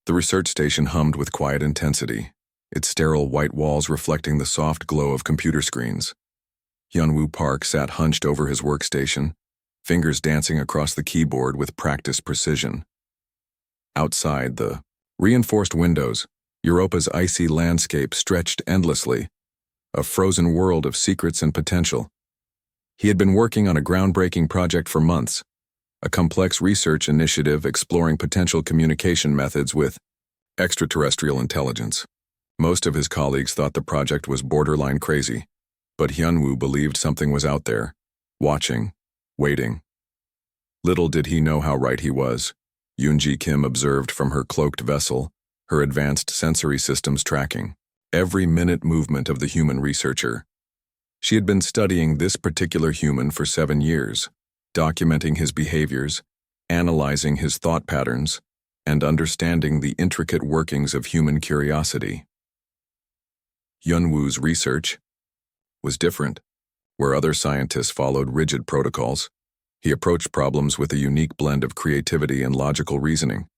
The research station hummed with quiet intensity, its sterile white walls reflecting the soft glow of computer screens. Hyunwoo Park sat hunched over his workstation, fingers dancing across the keyboard with practiced precision. Outside, the reinforced windows, Europa's icy landscape stretched endlessly, a frozen world of secrets and potential. He had been working on a groundbreaking project for months, a complex research initiative exploring potential communication methods with extraterrestrial intelligence. Most of his colleagues thought the project was borderline crazy, but Hyunwoo believed something was out there, watching, waiting. Little did he know how right he was. Yoonji Kim observed from her cloaked vessel, her advanced sensory systems tracking every minute movement of the human researcher. She had been studying this particular human for 7 years, documenting his behaviors, analyzing his thought patterns, and understanding the intricate workings of human curiosity. Hyunwoo's research was different. Where other scientists followed rigid protocols, he approached problems with a unique blend of creativity and logical reasoning.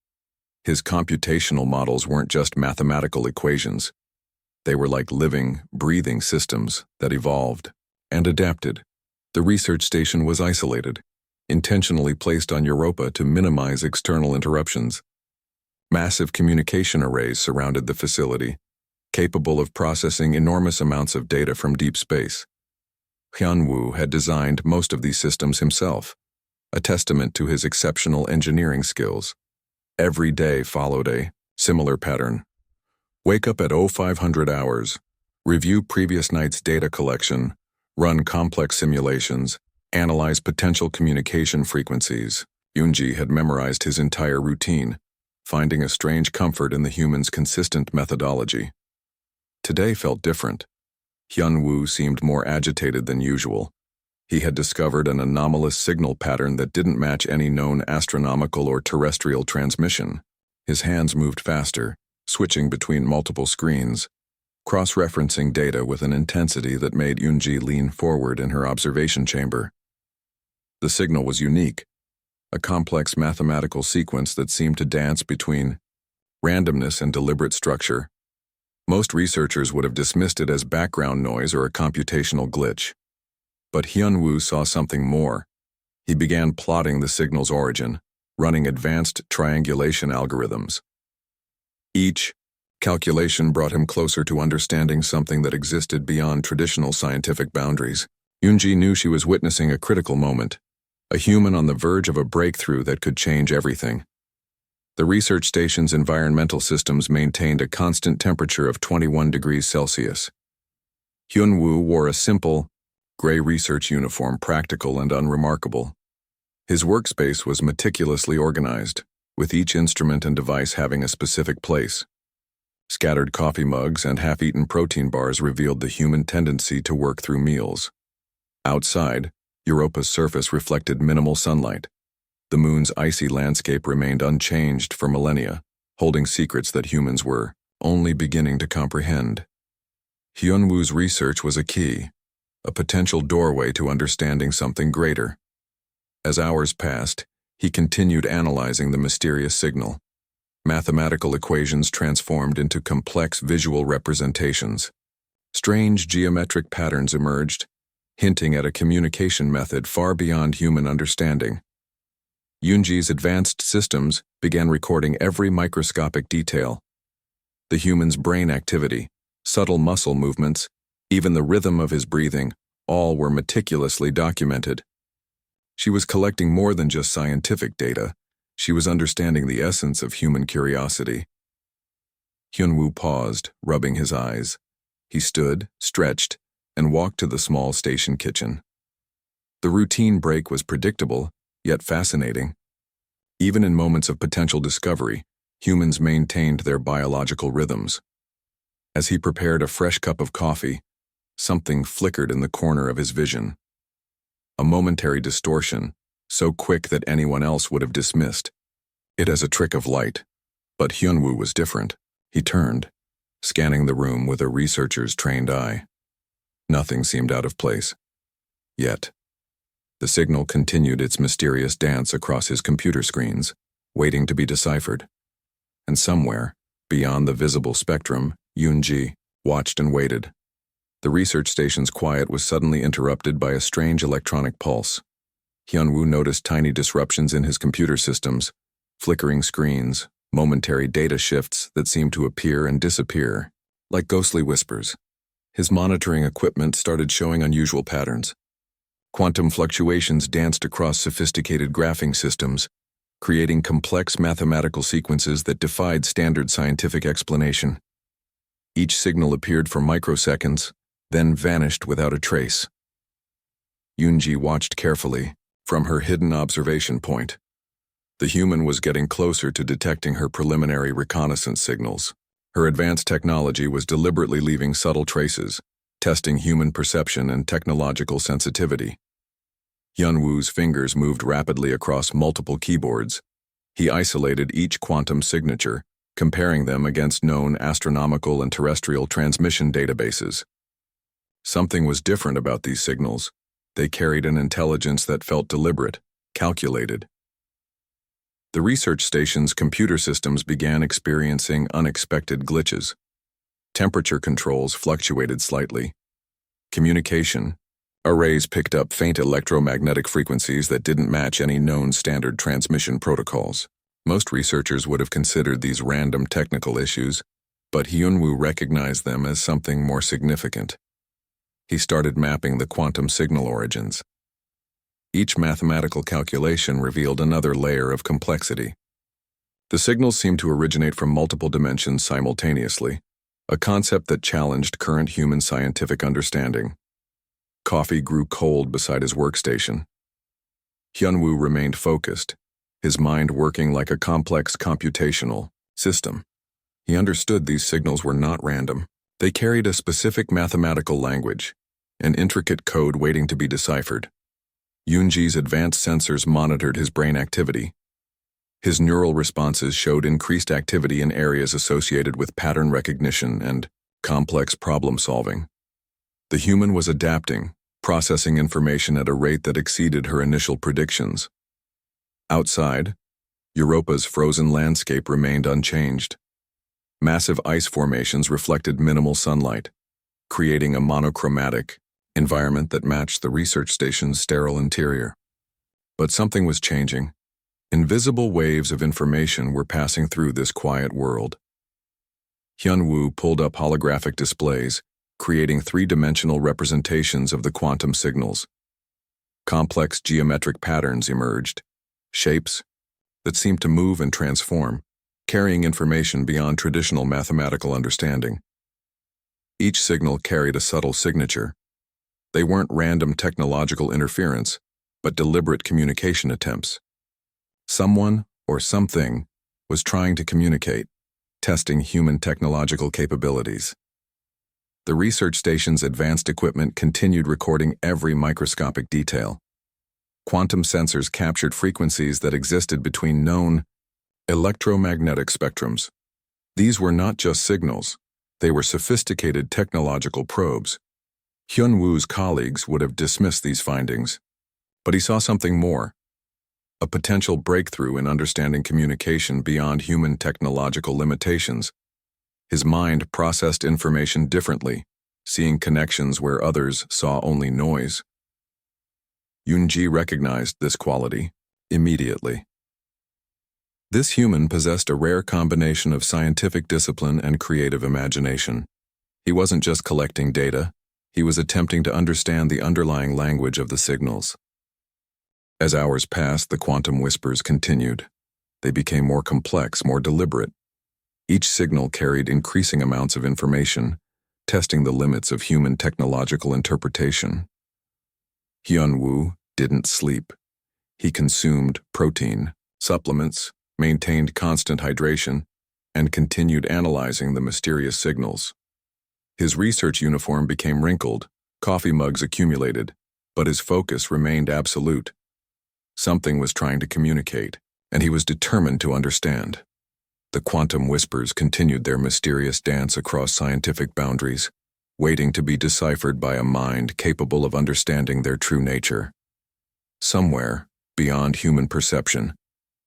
His computational models weren't just mathematical equations. They were like living, breathing systems that evolved and adapted. The research station was isolated, intentionally placed on Europa to minimize external interruptions. Massive communication arrays surrounded the facility, capable of processing enormous amounts of data from deep space. Hyunwoo had designed most of these systems himself, a testament to his exceptional engineering skills. Every day followed a similar pattern. Wake up at 0500 hours, review previous night's data collection, run complex simulations, analyze potential communication frequencies. Yoonji had memorized his entire routine, finding a strange comfort in the human's consistent methodology. Today felt different. Hyunwoo seemed more agitated than usual. He had discovered an anomalous signal pattern that didn't match any known astronomical or terrestrial transmission. His hands moved faster, switching between multiple screens, cross-referencing data with an intensity that made Yoonji lean forward in her observation chamber. The signal was unique, a complex mathematical sequence that seemed to dance between randomness and deliberate structure. Most researchers would have dismissed it as background noise or a computational glitch. But Hyunwoo saw something more. He began plotting the signal's origin, running advanced triangulation algorithms. Each calculation brought him closer to understanding something that existed beyond traditional scientific boundaries. Yoonji knew she was witnessing a critical moment, a human on the verge of a breakthrough that could change everything. The research station's environmental systems maintained a constant temperature of 21 degrees Celsius. Hyunwoo wore a simple, gray research uniform, practical and unremarkable. His workspace was meticulously organized, with each instrument and device having a specific place. Scattered coffee mugs and half-eaten protein bars revealed the human tendency to work through meals. Outside, Europa's surface reflected minimal sunlight. The moon's icy landscape remained unchanged for millennia, holding secrets that humans were only beginning to comprehend. Hyunwoo's research was a key, a potential doorway to understanding something greater. As hours passed, he continued analyzing the mysterious signal. Mathematical equations transformed into complex visual representations. Strange geometric patterns emerged, hinting at a communication method far beyond human understanding. Yoonji's advanced systems began recording every microscopic detail. The human's brain activity, subtle muscle movements, even the rhythm of his breathing, all were meticulously documented. She was collecting more than just scientific data. She was understanding the essence of human curiosity. Hyunwoo paused, rubbing his eyes. He stood, stretched, and walked to the small station kitchen. The routine break was predictable, yet fascinating. Even in moments of potential discovery, humans maintained their biological rhythms. As he prepared a fresh cup of coffee, something flickered in the corner of his vision. A momentary distortion, so quick that anyone else would have dismissed it as a trick of light. But Hyunwoo was different. He turned, scanning the room with a researcher's trained eye. Nothing seemed out of place. Yet, the signal continued its mysterious dance across his computer screens, waiting to be deciphered. And somewhere, beyond the visible spectrum, Yunji watched and waited. The research station's quiet was suddenly interrupted by a strange electronic pulse. Hyunwoo noticed tiny disruptions in his computer systems, flickering screens, momentary data shifts that seemed to appear and disappear, like ghostly whispers. His monitoring equipment started showing unusual patterns. Quantum fluctuations danced across sophisticated graphing systems, creating complex mathematical sequences that defied standard scientific explanation. Each signal appeared for microseconds, then vanished without a trace. Yunji watched carefully, from her hidden observation point. The human was getting closer to detecting her preliminary reconnaissance signals. Her advanced technology was deliberately leaving subtle traces, testing human perception and technological sensitivity. Hyunwoo's fingers moved rapidly across multiple keyboards. He isolated each quantum signature, comparing them against known astronomical and terrestrial transmission databases. Something was different about these signals. They carried an intelligence that felt deliberate, calculated. The research station's computer systems began experiencing unexpected glitches. Temperature controls fluctuated slightly. Communication arrays picked up faint electromagnetic frequencies that didn't match any known standard transmission protocols. Most researchers would have considered these random technical issues, but Hyunwoo recognized them as something more significant. He started mapping the quantum signal origins. Each mathematical calculation revealed another layer of complexity. The signals seemed to originate from multiple dimensions simultaneously, a concept that challenged current human scientific understanding. Coffee grew cold beside his workstation. Hyunwoo remained focused, his mind working like a complex computational system. He understood these signals were not random. They carried a specific mathematical language, an intricate code waiting to be deciphered. Yunji's advanced sensors monitored his brain activity. His neural responses showed increased activity in areas associated with pattern recognition and complex problem-solving. The human was adapting, processing information at a rate that exceeded her initial predictions. Outside, Europa's frozen landscape remained unchanged. Massive ice formations reflected minimal sunlight, creating a monochromatic environment that matched the research station's sterile interior. But something was changing. Invisible waves of information were passing through this quiet world. Hyunwoo pulled up holographic displays, creating three-dimensional representations of the quantum signals. Complex geometric patterns emerged, shapes that seemed to move and transform, carrying information beyond traditional mathematical understanding. Each signal carried a subtle signature. They weren't random technological interference, but deliberate communication attempts. Someone, or something, was trying to communicate, testing human technological capabilities. The research station's advanced equipment continued recording every microscopic detail. Quantum sensors captured frequencies that existed between known electromagnetic spectrums. These were not just signals, they were sophisticated technological probes. Hyunwoo's colleagues would have dismissed these findings, but he saw something more, a potential breakthrough in understanding communication beyond human technological limitations. His mind processed information differently, seeing connections where others saw only noise. Yunji recognized this quality immediately. This human possessed a rare combination of scientific discipline and creative imagination. He wasn't just collecting data, he was attempting to understand the underlying language of the signals. As hours passed, the quantum whispers continued. They became more complex, more deliberate. Each signal carried increasing amounts of information, testing the limits of human technological interpretation. Hyunwoo didn't sleep. He consumed protein, supplements, maintained constant hydration, and continued analyzing the mysterious signals. His research uniform became wrinkled, coffee mugs accumulated, but his focus remained absolute. Something was trying to communicate, and he was determined to understand. The quantum whispers continued their mysterious dance across scientific boundaries, waiting to be deciphered by a mind capable of understanding their true nature. Somewhere, beyond human perception,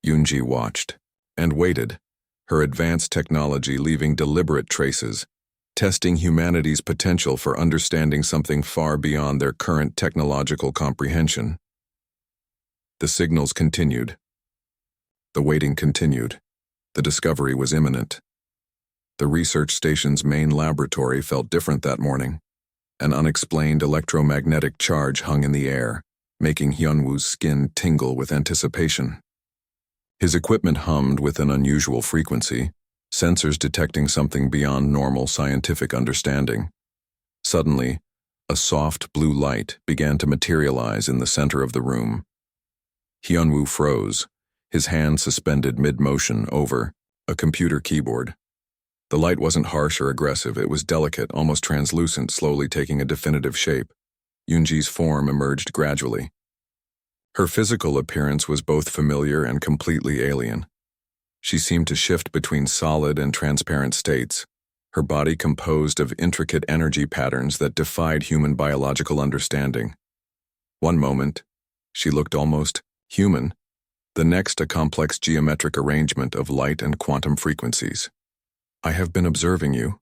Yunji watched and waited, her advanced technology leaving deliberate traces, testing humanity's potential for understanding something far beyond their current technological comprehension. The signals continued. The waiting continued. The discovery was imminent. The research station's main laboratory felt different that morning. An unexplained electromagnetic charge hung in the air, making Hyunwoo's skin tingle with anticipation. His equipment hummed with an unusual frequency, sensors detecting something beyond normal scientific understanding. Suddenly, a soft blue light began to materialize in the center of the room. Hyunwoo froze, his hand suspended mid-motion over a computer keyboard. The light wasn't harsh or aggressive, it was delicate, almost translucent, slowly taking a definitive shape. Yoonji's form emerged gradually. Her physical appearance was both familiar and completely alien. She seemed to shift between solid and transparent states, her body composed of intricate energy patterns that defied human biological understanding. One moment, she looked almost human, the next a complex geometric arrangement of light and quantum frequencies. "I have been observing you,"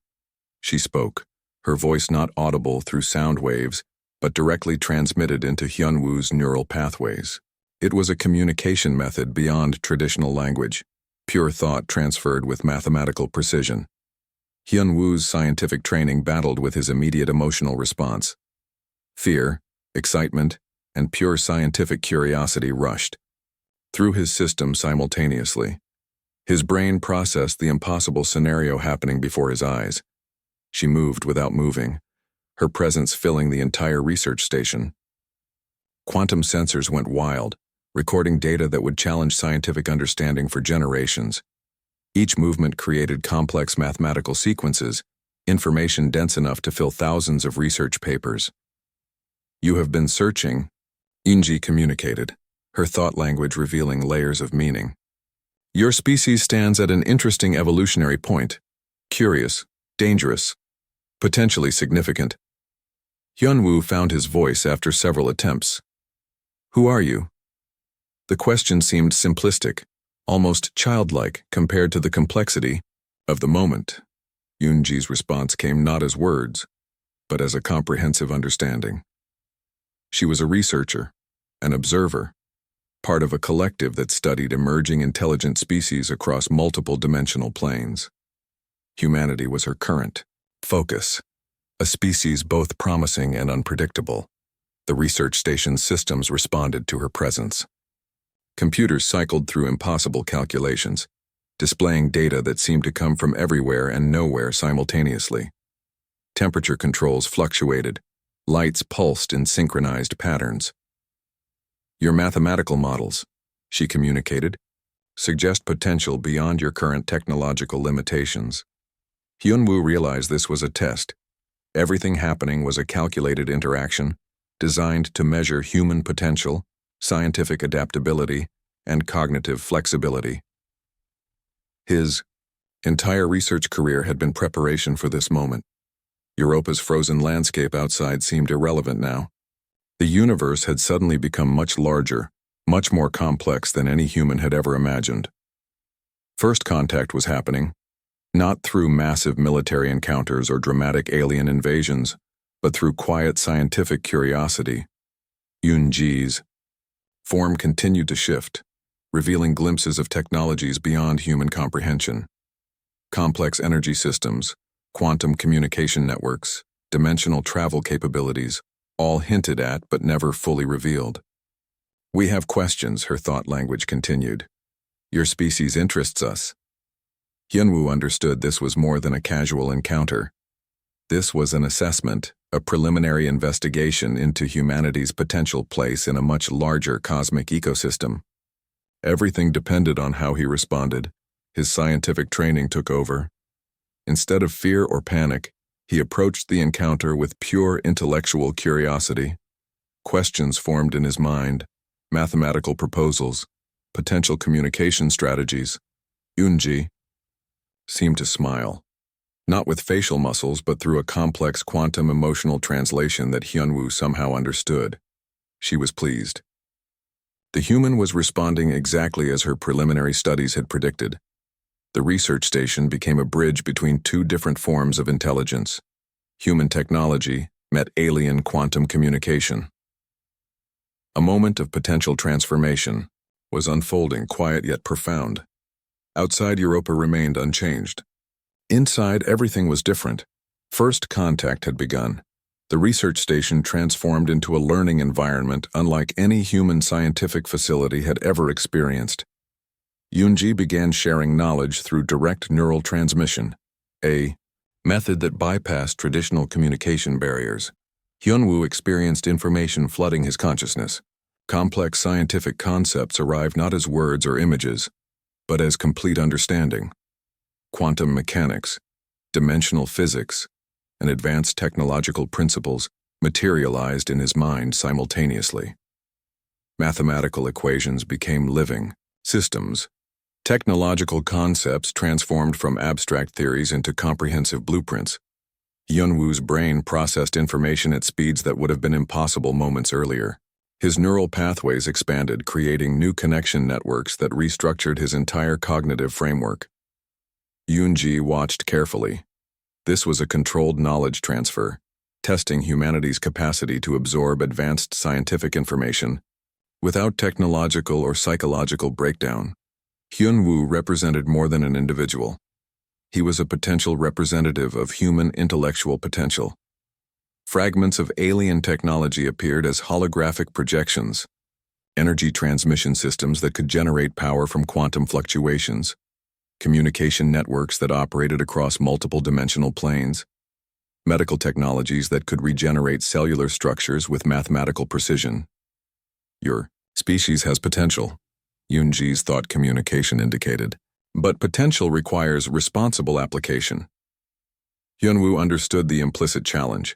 she spoke, her voice not audible through sound waves, but directly transmitted into Hyunwoo's neural pathways. It was a communication method beyond traditional language, pure thought transferred with mathematical precision. Hyunwoo's scientific training battled with his immediate emotional response. Fear, excitement, and pure scientific curiosity rushed through his system simultaneously. His brain processed the impossible scenario happening before his eyes. She moved without moving, her presence filling the entire research station. Quantum sensors went wild, recording data that would challenge scientific understanding for generations. Each movement created complex mathematical sequences, information dense enough to fill thousands of research papers. "You have been searching," Yoonji communicated, her thought language revealing layers of meaning. "Your species stands at an interesting evolutionary point. Curious, dangerous, potentially significant." Hyunwoo found his voice after several attempts. "Who are you?" The question seemed simplistic, almost childlike compared to the complexity of the moment. Yoonji's response came not as words, but as a comprehensive understanding. She was a researcher, an observer, part of a collective that studied emerging intelligent species across multiple dimensional planes. Humanity was her current focus, a species both promising and unpredictable. The research station's systems responded to her presence. Computers cycled through impossible calculations, displaying data that seemed to come from everywhere and nowhere simultaneously. Temperature controls fluctuated, lights pulsed in synchronized patterns. "Your mathematical models," she communicated, "suggest potential beyond your current technological limitations." Hyunwoo realized this was a test. Everything happening was a calculated interaction, designed to measure human potential, scientific adaptability, and cognitive flexibility. His entire research career had been preparation for this moment. Europa's frozen landscape outside seemed irrelevant now. The universe had suddenly become much larger, much more complex than any human had ever imagined. First contact was happening, not through massive military encounters or dramatic alien invasions, but through quiet scientific curiosity. Yoonji's form continued to shift, revealing glimpses of technologies beyond human comprehension. Complex energy systems, quantum communication networks, dimensional travel capabilities, all hinted at but never fully revealed. "We have questions," her thought language continued. "Your species interests us." Hyunwoo understood this was more than a casual encounter. This was an assessment, a preliminary investigation into humanity's potential place in a much larger cosmic ecosystem. Everything depended on how he responded. His scientific training took over. Instead of fear or panic, he approached the encounter with pure intellectual curiosity. Questions formed in his mind, mathematical proposals, potential communication strategies. Yoonji seemed to smile, not with facial muscles but through a complex quantum emotional translation that Hyunwoo somehow understood. She was pleased. The human was responding exactly as her preliminary studies had predicted. The research station became a bridge between two different forms of intelligence. Human technology met alien quantum communication. A moment of potential transformation was unfolding, quiet yet profound. Outside, Europa remained unchanged. Inside, everything was different. First contact had begun. The research station transformed into a learning environment unlike any human scientific facility had ever experienced. Yunji began sharing knowledge through direct neural transmission, a method that bypassed traditional communication barriers. Hyunwoo experienced information flooding his consciousness. Complex scientific concepts arrived not as words or images, but as complete understanding. Quantum mechanics, dimensional physics, and advanced technological principles materialized in his mind simultaneously. Mathematical equations became living systems. Technological concepts transformed from abstract theories into comprehensive blueprints. Hyunwoo's brain processed information at speeds that would have been impossible moments earlier. His neural pathways expanded, creating new connection networks that restructured his entire cognitive framework. Yunji watched carefully. This was a controlled knowledge transfer, testing humanity's capacity to absorb advanced scientific information without technological or psychological breakdown. Hyunwoo represented more than an individual. He was a potential representative of human intellectual potential. Fragments of alien technology appeared as holographic projections, energy transmission systems that could generate power from quantum fluctuations, communication networks that operated across multiple dimensional planes, medical technologies that could regenerate cellular structures with mathematical precision. Your species has potential, Yunji's thought communication indicated, but potential requires responsible application. Hyunwoo understood the implicit challenge.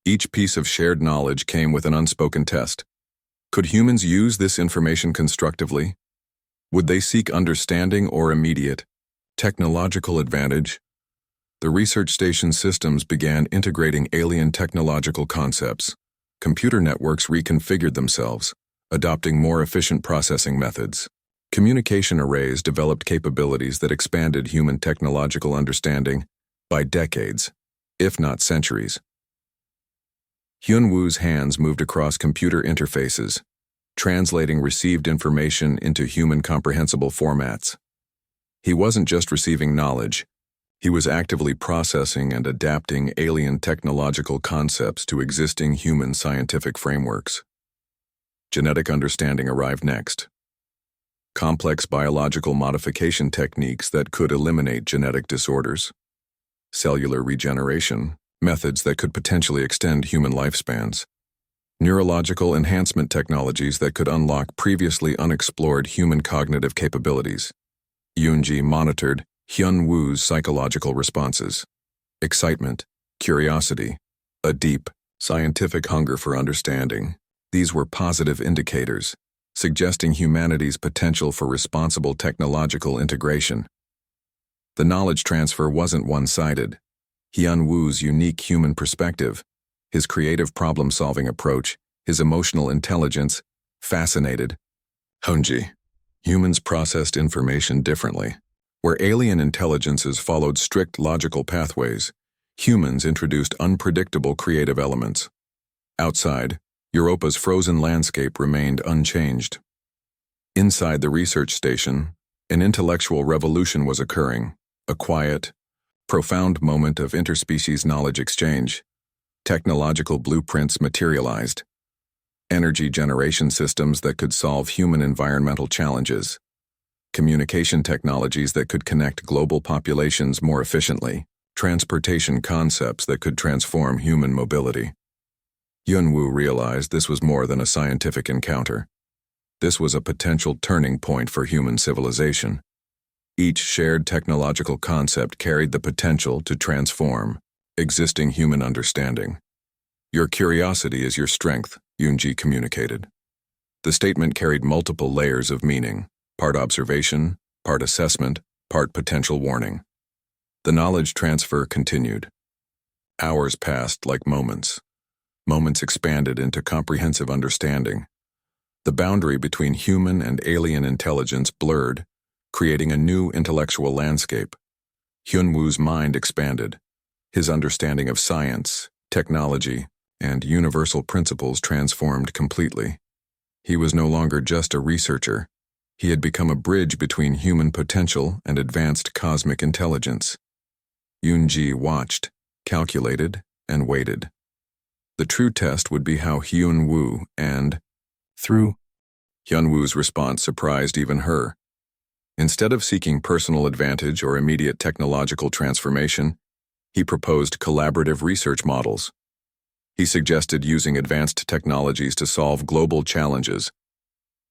Each piece of shared knowledge came with an unspoken test. Could humans use this information constructively? Would they seek understanding or immediate technological advantage? The research station systems began integrating alien technological concepts. Computer networks reconfigured themselves, adopting more efficient processing methods. Communication arrays developed capabilities that expanded human technological understanding by decades, if not centuries. Hyunwoo's hands moved across computer interfaces, translating received information into human comprehensible formats. He wasn't just receiving knowledge, he was actively processing and adapting alien technological concepts to existing human scientific frameworks. Genetic understanding arrived next. Complex biological modification techniques that could eliminate genetic disorders. Cellular regeneration, methods that could potentially extend human lifespans. Neurological enhancement technologies that could unlock previously unexplored human cognitive capabilities. Yunji monitored Hyunwoo's psychological responses. Excitement, curiosity, a deep, scientific hunger for understanding. These were positive indicators, suggesting humanity's potential for responsible technological integration. The knowledge transfer wasn't one-sided. Hyunwoo's unique human perspective, his creative problem-solving approach, his emotional intelligence, fascinated Hyunji. Humans processed information differently. Where alien intelligences followed strict logical pathways, humans introduced unpredictable creative elements. Outside, Europa's frozen landscape remained unchanged. Inside the research station, an intellectual revolution was occurring, a quiet, profound moment of interspecies knowledge exchange. Technological blueprints materialized. Energy generation systems that could solve human environmental challenges. Communication technologies that could connect global populations more efficiently. Transportation concepts that could transform human mobility. Hyunwoo realized this was more than a scientific encounter. This was a potential turning point for human civilization. Each shared technological concept carried the potential to transform existing human understanding. Your curiosity is your strength, Yunji communicated. The statement carried multiple layers of meaning, part observation, part assessment, part potential warning. The knowledge transfer continued. Hours passed like moments. Moments expanded into comprehensive understanding. The boundary between human and alien intelligence blurred, creating a new intellectual landscape. Hyunwoo's mind expanded. His understanding of science, technology, and universal principles transformed completely. He was no longer just a researcher. He had become a bridge between human potential and advanced cosmic intelligence. Yoonji watched, calculated, and waited. The true test would be how Hyunwoo and, through, Hyunwoo's response surprised even her. Instead of seeking personal advantage or immediate technological transformation, he proposed collaborative research models. He suggested using advanced technologies to solve global challenges: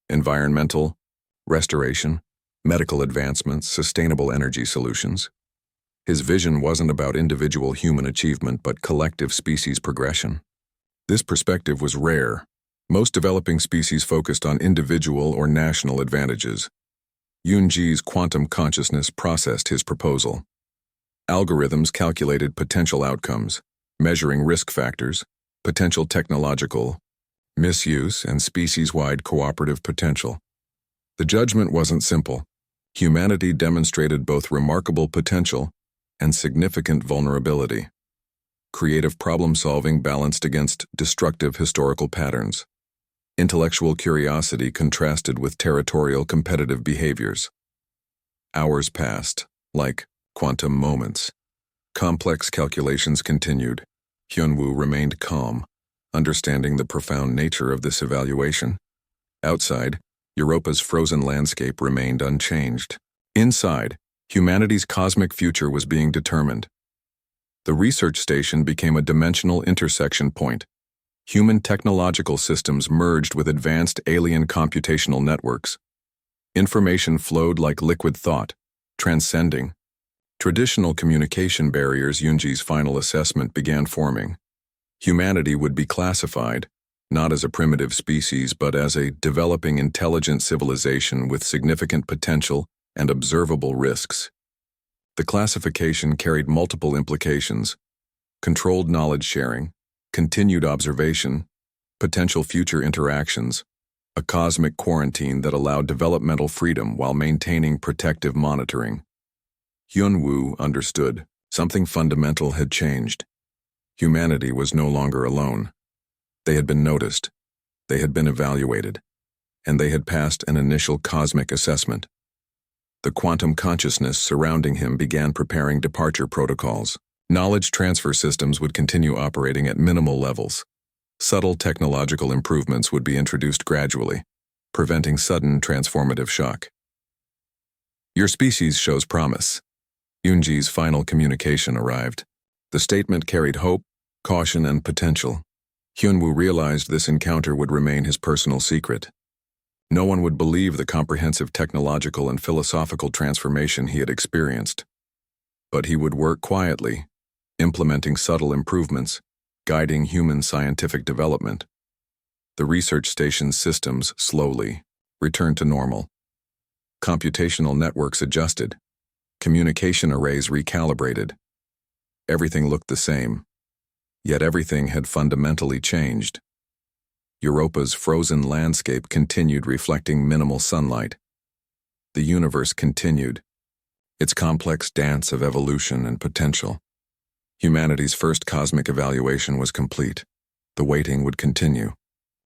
environmental, restoration, medical advancements, sustainable energy solutions. His vision wasn't about individual human achievement but collective species progression. This perspective was rare. Most developing species focused on individual or national advantages. Yoonji's quantum consciousness processed his proposal. Algorithms calculated potential outcomes, measuring risk factors, potential technological misuse, and species-wide cooperative potential. The judgment wasn't simple. Humanity demonstrated both remarkable potential and significant vulnerability. Creative problem-solving balanced against destructive historical patterns. Intellectual curiosity contrasted with territorial competitive behaviors. Hours passed, like quantum moments. Complex calculations continued. Hyunwoo remained calm, understanding the profound nature of this evaluation. Outside, Europa's frozen landscape remained unchanged. Inside, humanity's cosmic future was being determined. The research station became a dimensional intersection point. Human technological systems merged with advanced alien computational networks. Information flowed like liquid thought, transcending. Traditional communication barriers. Yoonji's final assessment began forming. Humanity would be classified, not as a primitive species but as a developing intelligent civilization with significant potential and observable risks. The classification carried multiple implications: controlled knowledge sharing, continued observation, potential future interactions, a cosmic quarantine that allowed developmental freedom while maintaining protective monitoring. Hyunwoo understood something fundamental had changed. Humanity was no longer alone. They had been noticed, they had been evaluated, and they had passed an initial cosmic assessment. The quantum consciousness surrounding him began preparing departure protocols. Knowledge transfer systems would continue operating at minimal levels. Subtle technological improvements would be introduced gradually, preventing sudden transformative shock. Your species shows promise. Yoonji's final communication arrived. The statement carried hope, caution, and potential. Hyunwoo realized this encounter would remain his personal secret. No one would believe the comprehensive technological and philosophical transformation he had experienced. But he would work quietly, implementing subtle improvements, guiding human scientific development. The research station's systems slowly returned to normal. Computational networks adjusted. Communication arrays recalibrated. Everything looked the same, yet everything had fundamentally changed. Europa's frozen landscape continued reflecting minimal sunlight. The universe continued, its complex dance of evolution and potential. Humanity's first cosmic evaluation was complete. The waiting would continue.